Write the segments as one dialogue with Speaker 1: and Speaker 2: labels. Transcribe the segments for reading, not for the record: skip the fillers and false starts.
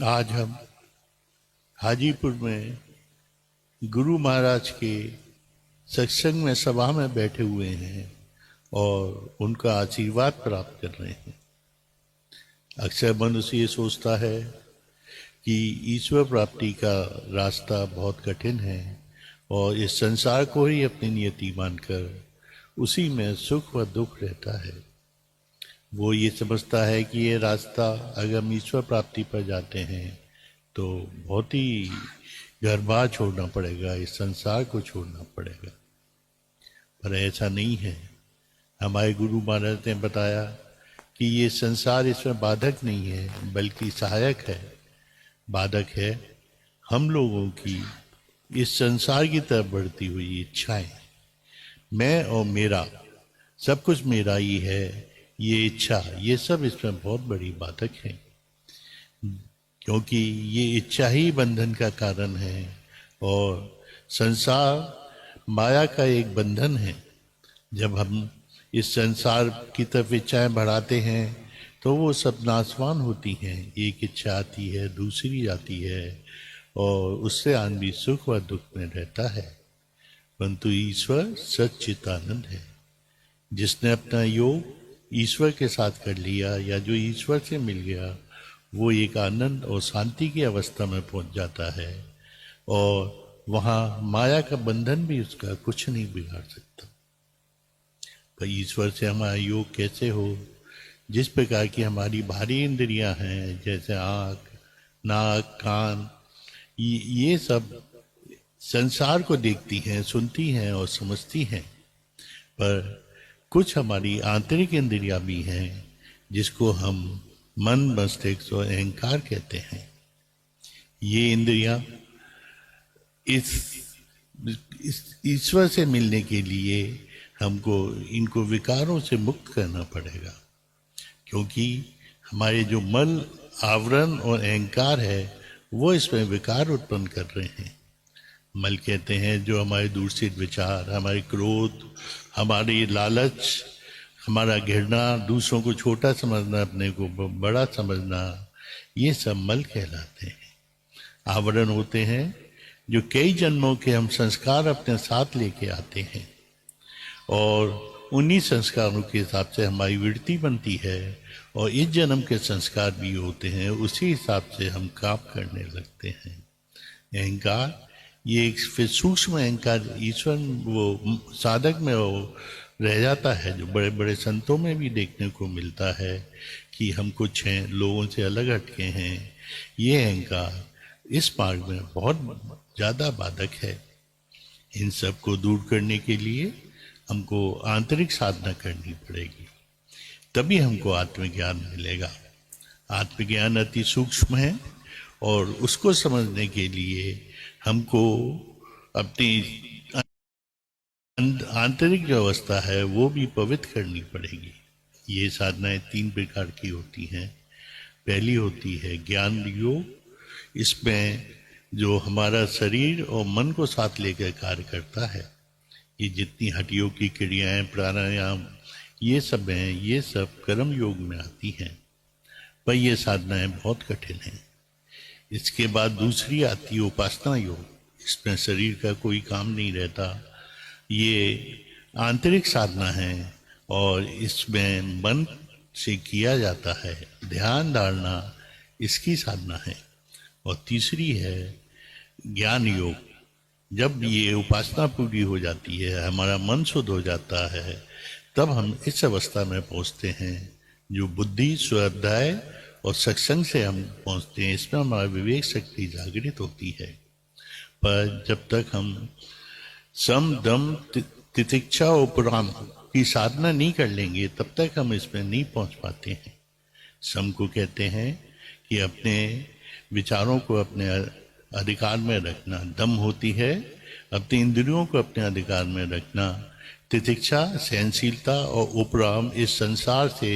Speaker 1: आज हम हाजीपुर में गुरु महाराज के सत्संग में सभा में बैठे हुए हैं और उनका आशीर्वाद प्राप्त कर रहे हैं। अक्सर मनुष्य ये सोचता है कि ईश्वर प्राप्ति का रास्ता बहुत कठिन है और इस संसार को ही अपनी नियति मानकर उसी में सुख व दुख रहता है। वो ये समझता है कि ये रास्ता अगर हम ईश्वर प्राप्ति पर जाते हैं तो बहुत ही घर बार छोड़ना पड़ेगा, इस संसार को छोड़ना पड़ेगा। पर ऐसा नहीं है। हमारे गुरु महाराज ने बताया कि ये संसार इसमें बाधक नहीं है बल्कि सहायक है। बाधक है हम लोगों की इस संसार की तरफ बढ़ती हुई इच्छाएं। मैं और मेरा, सब कुछ मेरा ही है, ये इच्छा, ये सब इसमें बहुत बड़ी बाधक है, क्योंकि ये इच्छा ही बंधन का कारण है और संसार माया का एक बंधन है। जब हम इस संसार की तरफ इच्छाएं बढ़ाते हैं तो वो सब नाशवान होती हैं। एक इच्छा आती है, दूसरी आती है और उससे आदमी सुख व दुख में रहता है। परंतु ईश्वर सच्चिदानंद है। जिसने अपना योग ईश्वर के साथ कर लिया या जो ईश्वर से मिल गया, वो एक आनंद और शांति की अवस्था में पहुंच जाता है और वहाँ माया का बंधन भी उसका कुछ नहीं बिगाड़ सकता। पर ईश्वर से हमारा योग कैसे हो? जिस प्रकार की हमारी बाहरी इंद्रियां हैं, जैसे आँख, नाक, कान, ये सब संसार को देखती हैं, सुनती हैं और समझती हैं। पर कुछ हमारी आंतरिक इंद्रियां भी हैं जिसको हम मन, मस्तिष्क और अहंकार कहते हैं। ये इंद्रियां इस ईश्वर से मिलने के लिए हमको इनको विकारों से मुक्त करना पड़ेगा, क्योंकि हमारे जो मन, आवरण और अहंकार है वो इसमें विकार उत्पन्न कर रहे हैं। मल कहते हैं जो हमारे दूषित विचार, हमारे क्रोध, हमारी लालच, हमारा घृणा, दूसरों को छोटा समझना, अपने को बड़ा समझना, ये सब मल कहलाते हैं। आवरण होते हैं जो कई जन्मों के हम संस्कार अपने साथ लेके आते हैं और उन्हीं संस्कारों के हिसाब से हमारी वृत्ति बनती है और इस जन्म के संस्कार भी होते हैं, उसी हिसाब से हम काम करने लगते हैं। अहंकार, ये एक फिर सूक्ष्म अहंकार ईश्वर वो साधक में वो रह जाता है, जो बड़े बड़े संतों में भी देखने को मिलता है कि हम कुछ हैं, लोगों से अलग हटके हैं। ये अहंकार इस मार्ग में बहुत ज़्यादा बाधक है। इन सब को दूर करने के लिए हमको आंतरिक साधना करनी पड़ेगी, तभी हमको आत्मज्ञान मिलेगा। आत्मज्ञान अति सूक्ष्म है और उसको समझने के लिए हमको अपनी आंतरिक जो अवस्था है वो भी पवित्र करनी पड़ेगी। ये साधनाएं 3 प्रकार की होती हैं। पहली होती है ज्ञान योग। इसमें जो हमारा शरीर और मन को साथ लेकर कार्य करता है, ये जितनी हठ योग की क्रियाएं, प्राणायाम, ये सब हैं, ये सब कर्म योग में आती हैं। पर ये साधनाएं बहुत कठिन हैं। इसके बाद दूसरी आती है उपासना योग। इसमें शरीर का कोई काम नहीं रहता, ये आंतरिक साधना है और इसमें मन से किया जाता है। ध्यान धारणा इसकी साधना है। और तीसरी है ज्ञान योग। जब ये उपासना पूरी हो जाती है, हमारा मन शुद्ध हो जाता है, तब हम इस अवस्था में पहुंचते हैं जो बुद्धि, स्वाध्याय और सत्संग से हम पहुंचते हैं। इसमें हमारा विवेक शक्ति जागृत होती है। पर जब तक हम सम, दम, तितिक्षा और उपराम की साधना नहीं कर लेंगे, तब तक हम इसमें नहीं पहुंच पाते हैं। सम को कहते हैं कि अपने विचारों को अपने अधिकार में रखना। दम होती है अपनी इंद्रियों को अपने अधिकार में रखना। तितिक्षा, सहनशीलता और उपराम इस संसार से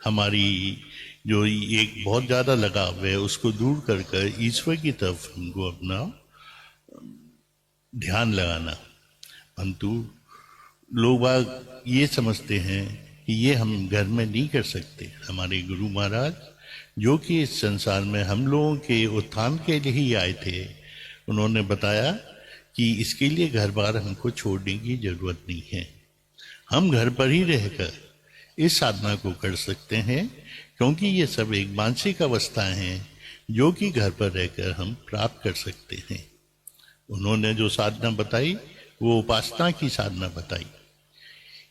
Speaker 1: हमारी जो एक बहुत ज़्यादा लगाव है उसको दूर कर ईश्वर की तरफ हमको अपना ध्यान लगाना। परंतु लोग बाग ये समझते हैं कि ये हम घर में नहीं कर सकते। हमारे गुरु महाराज जो कि इस संसार में हम लोगों के उत्थान के लिए ही आए थे, उन्होंने बताया कि इसके लिए घर बार हमको छोड़ने की जरूरत नहीं है। हम घर पर ही रहकर इस साधना को कर सकते हैं, क्योंकि ये सब एक मानसिक अवस्था है जो कि घर पर रहकर हम प्राप्त कर सकते हैं। उन्होंने जो साधना बताई वो उपासना की साधना बताई,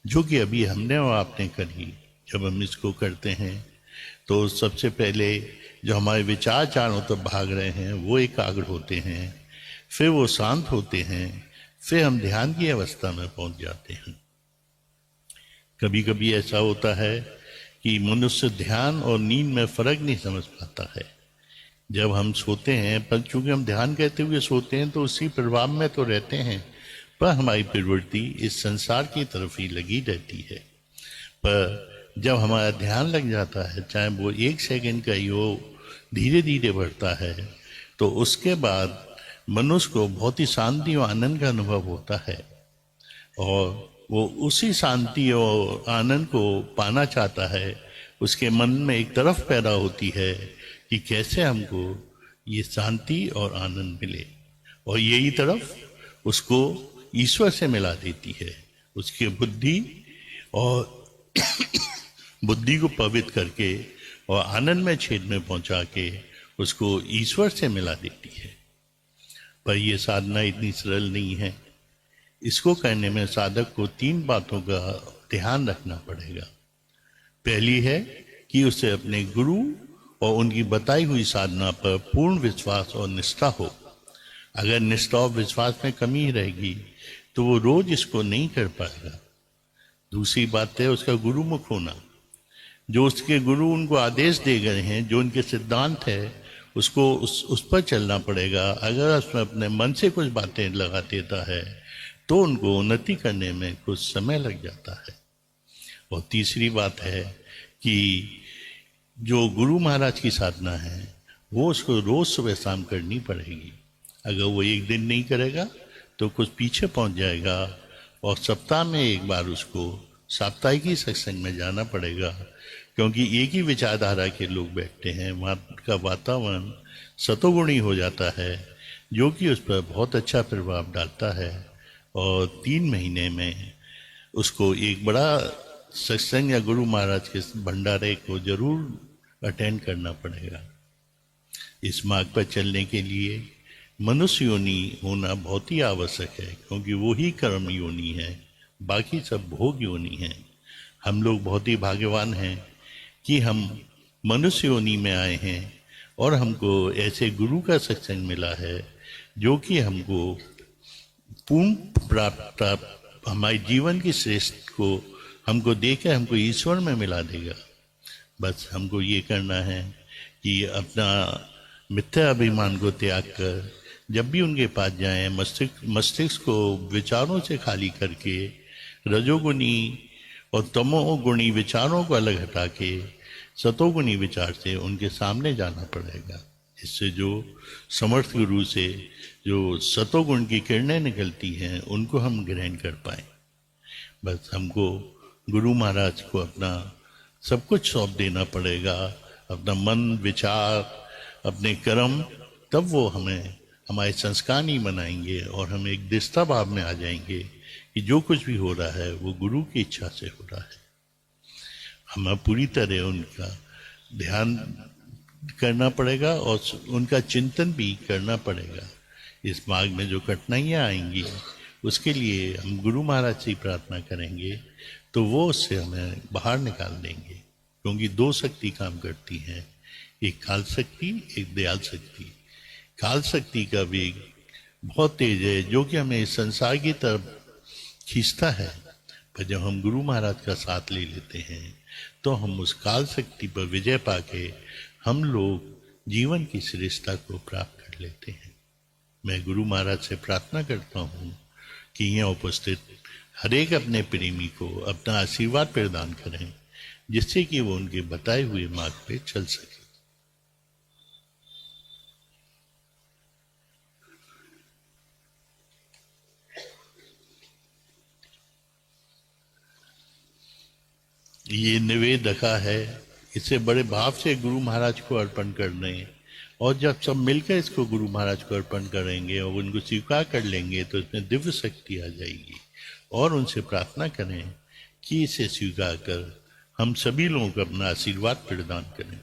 Speaker 1: जो कि अभी हमने और आपने करी। जब हम इसको करते हैं तो सबसे पहले जो हमारे विचार चारों तरफ भाग रहे हैं वो एकाग्र होते हैं, फिर वो शांत होते हैं, फिर हम ध्यान की अवस्था में पहुंच जाते हैं। कभी कभी ऐसा होता है कि मनुष्य ध्यान और नींद में फर्क नहीं समझ पाता है। जब हम सोते हैं, पर चूंकि हम ध्यान करते हुए सोते हैं तो उसी प्रभाव में तो रहते हैं, पर हमारी प्रवृत्ति इस संसार की तरफ ही लगी रहती है। पर जब हमारा ध्यान लग जाता है, चाहे वो 1 सेकंड का ही हो, धीरे धीरे बढ़ता है, तो उसके बाद मनुष्य को बहुत ही शांति और आनंद का अनुभव होता है, और वो उसी शांति और आनंद को पाना चाहता है। उसके मन में एक तरफ पैदा होती है कि कैसे हमको ये शांति और आनंद मिले, और यही तरफ उसको ईश्वर से मिला देती है। उसकी बुद्धि और बुद्धि को पवित्र करके और आनंद में छेद में पहुंचा के उसको ईश्वर से मिला देती है। पर यह साधना इतनी सरल नहीं है। इसको करने में साधक को 3 बातों का ध्यान रखना पड़ेगा। पहली है कि उसे अपने गुरु और उनकी बताई हुई साधना पर पूर्ण विश्वास और निष्ठा हो। अगर निष्ठा और विश्वास में कमी रहेगी तो वो रोज इसको नहीं कर पाएगा। दूसरी बात है उसका गुरुमुख होना। जो उसके गुरु उनको आदेश दे गए हैं, जो उनके सिद्धांत है, उसको उस पर चलना पड़ेगा। अगर उसमें अपने मन से कुछ बातें लगा देता है तो उनको उन्नति करने में कुछ समय लग जाता है। और तीसरी बात है कि जो गुरु महाराज की साधना है वो उसको रोज सुबह शाम करनी पड़ेगी। अगर वो एक दिन नहीं करेगा तो कुछ पीछे पहुंच जाएगा, और सप्ताह में एक बार उसको साप्ताहिक सत्संग में जाना पड़ेगा, क्योंकि एक ही विचारधारा के लोग बैठते हैं। वहाँ का वातावरण सतोगुणी हो जाता है, जो कि उस पर बहुत अच्छा प्रभाव डालता है। और 3 महीने में उसको एक बड़ा सत्संग या गुरु महाराज के भंडारे को जरूर अटेंड करना पड़ेगा। इस मार्ग पर चलने के लिए मनुष्य योनि होना बहुत ही आवश्यक है, क्योंकि वो ही कर्म योनि है, बाकी सब भोग योनि है। हम लोग बहुत ही भाग्यवान हैं कि हम मनुष्य योनि में आए हैं और हमको ऐसे गुरु का सत्संग मिला है जो कि हमको पूर्ण प्राप्त हमारे जीवन की श्रेष्ठ को हमको देकर हमको ईश्वर में मिला देगा। बस हमको ये करना है कि अपना मिथ्या अभिमान को त्याग कर जब भी उनके पास जाएं, मस्तिष्क को विचारों से खाली करके रजोगुणी और तमोगुणी विचारों को अलग हटा के सतोगुणी विचार से उनके सामने जाना पड़ेगा। इससे जो समर्थ गुरु से जो सतोगुण की किरणें निकलती हैं उनको हम ग्रहण कर पाए। बस हमको गुरु महाराज को अपना सब कुछ सौंप देना पड़ेगा, अपना मन, विचार, अपने कर्म, तब वो हमें हमारे संस्कार नहीं बनाएंगे और हम एक दिष्टा भाव में आ जाएंगे कि जो कुछ भी हो रहा है वो गुरु की इच्छा से हो रहा है। हमें पूरी तरह उनका ध्यान करना पड़ेगा और उनका चिंतन भी करना पड़ेगा। इस मार्ग में जो कठिनाइयाँ आएंगी उसके लिए हम गुरु महाराज से प्रार्थना करेंगे तो वो उससे हमें बाहर निकाल देंगे, क्योंकि 2 शक्ति काम करती हैं, एक काल शक्ति, एक दयाल शक्ति। काल शक्ति का वेग बहुत तेज है जो कि हमें इस संसार की तरफ खींचता है, पर जब हम गुरु महाराज का साथ ले लेते हैं तो हम उस काल शक्ति पर विजय पाके हम लोग जीवन की श्रेष्ठता को प्राप्त कर लेते हैं। मैं गुरु महाराज से प्रार्थना करता हूँ कि यहाँ उपस्थित हर एक अपने प्रेमी को अपना आशीर्वाद प्रदान करें, जिससे कि वो उनके बताए हुए मार्ग पे चल सके। ये निवेद रखा है, इसे बड़े भाव से गुरु महाराज को अर्पण करने, और जब सब मिलकर इसको गुरु महाराज को अर्पण करेंगे और उनको स्वीकार कर लेंगे तो इसमें दिव्य शक्ति आ जाएगी। और उनसे प्रार्थना करें कि इसे स्वीकार कर हम सभी लोगों को अपना आशीर्वाद प्रदान करें।